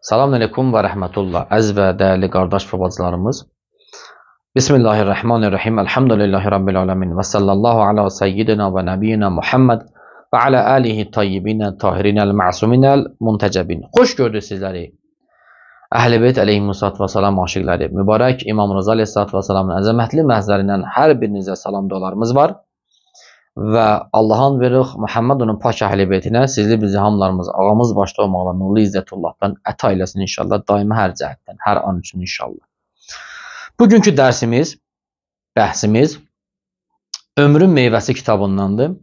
Selamünaleyküm ve rahmetullah. Əziz və dəyərli qardaş və bacılarımız. Bismillahirrahmanirrahim. Elhamdülillahi Rabbil alemin. Və sallallahu ala seyyidina və nəbiyyina Muhammed və ala alihi tayyibinə, tahirinəl, ma'suminəl, muntəcəbin. Xoş gördük sizləri. Əhl-i Beyt əleyhimussalatu və salam aşiqləri. Mübarək İmam Rıza əleyhissalatu və salamın əzəmətli məhzərindən hər birinizə salam dualarımız var. Və Allah'ın veririk Muhammed onun pak əhl-i beytinə sizli bizi hamılarımız ağamız başda olmaqla nurlu İzzətullah'dan əta eləsin inşallah. Daimi hər cəhətdən, hər an üçün inşallah. Bugünkü dərsimiz, bəhsimiz Ömrün Meyvəsi kitabındandır.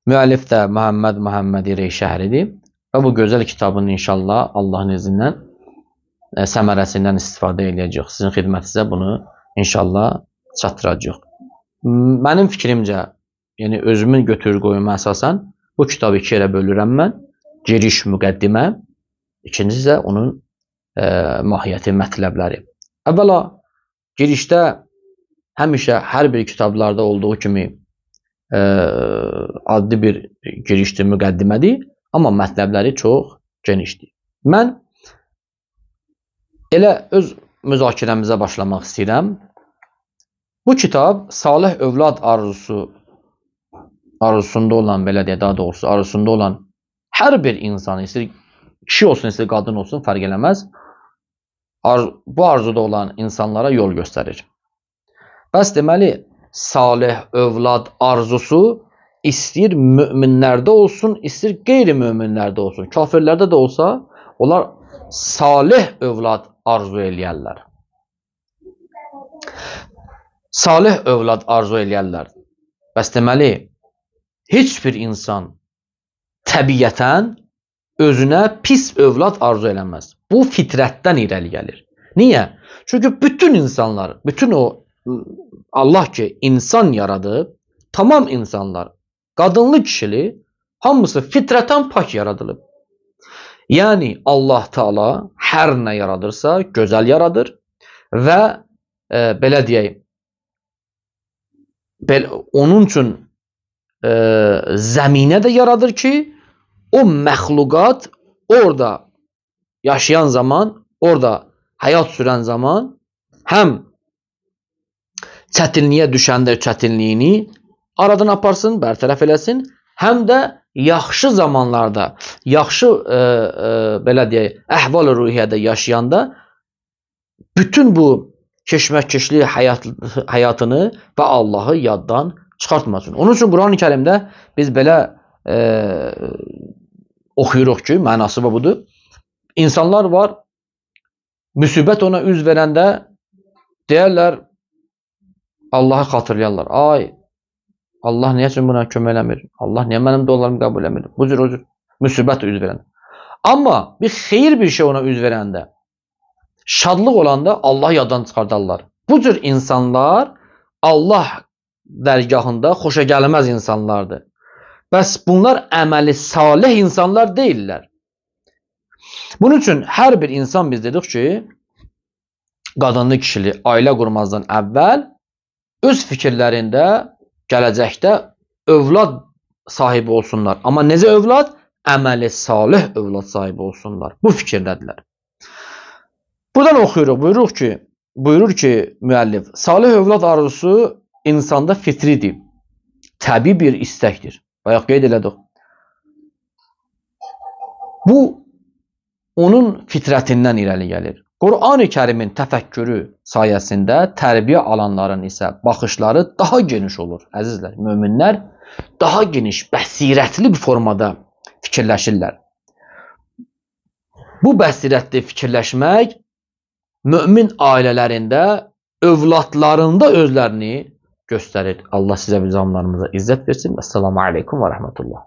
Müəllif də Muhammed Reyşəhəridir. Və bu gözəl kitabın inşallah Allah'ın izindən səmərəsindən istifadə edəcəyik. Sizin xidmətinizə bunu inşallah çatdıracaq. Mənim fikrimcə, yəni özümün götür qoyuma əsasən bu kitabı iki yerə bölürəm mən. Giriş, müqəddimə, ikincisi də onun mahiyyəti, mətləbləri. Əvvəla girişdə həmişə hər bir kitablarda olduğu kimi adlı bir girişdir, müqəddimədir, amma mətləbləri çox genişdir. Mən elə öz müzakirəmizə başlamaq istəyirəm. Bu kitab salih övlad arzusunda olan, belə deyə daha doğrusu arzusunda olan hər bir insan, istər kişi olsun, istər qadın olsun, fərq eləməz, bu arzuda olan insanlara yol göstərir. Bəs deməli, salih övlad arzusu istəyir müminlərdə olsun, istər qeyri-müminlərdə olsun. Kafirlərdə də olsa, onlar salih övlad arzu eləyərlər. Salih övlad arzu eləyərlər. Bəs deməli, heç bir insan təbiətən özünə pis övlad arzu eləməz. Bu fitrətdən irəli gəlir. Niyə? Çünki bütün insanlar, bütün o Allah ki insan yaradıb, tamam insanlar, qadınlı kişili, hamısı fitrətən pak yaradılıb. Yəni Allah Teala hər nə yaradırsa gözəl yaradır və belə deyək, onun üçün zəminə də yaradır ki, o məxluqat orada yaşayan zaman, orada həyat sürən zaman həm çətinliyə düşəndə çətinliyini aradan aparsın, bərtərəf eləsin, həm də yaxşı zamanlarda, yaxşı belə deyək, əhval-ı ruhiyyədə yaşayanda bütün bu keşməkeşli həyatını və Allah'ı yaddan çıxartmasın. Onun üçün Quran-ı Kərimdə biz belə oxuyuruq ki, mənası budur. İnsanlar var, müsibət ona üz verəndə deyərlər, Allah'ı xatırlayarlar. Ay, Allah niyə üçün buna kömək eləmir? Allah niyə mənim dualarımı qəbul eləmir? Bu cür müsibət üz verəndə. Amma bir xeyir bir şey ona üz verəndə, şadlıq olanda Allah yaddan çıxardarlar. Bu cür insanlar Allah dərgahında xoşa gəlməz insanlardır. Bəs bunlar əməli salih insanlar deyirlər. Bunun üçün hər bir insan biz dedik ki, qadınlı kişili ailə qurmazdan əvvəl öz fikirlərində gələcəkdə övlad sahibi olsunlar. Amma necə övlad? Əməli salih övlad sahibi olsunlar. Bu fikirdədirlər. Buradan oxuyuruq, buyurur ki müəllif, salih övlad arzusu insanda fitridir, təbii bir istəkdir. Bayaq qeyd elədik. Bu onun fitrətindən irəli gəlir. Quran-ı Kərimin təfəkkürü sayəsində tərbiyə alanların isə baxışları daha geniş olur. Əzizlər, möminlər daha geniş, bəsirətli bir formada fikirləşirlər. Bu bəsirətli fikirləşmək mömin ailələrində, övladlarında özlərini göstərir. Allah sizə bizim hamılarımıza izzət versin. Esselamu aleykum və rəhmətullah.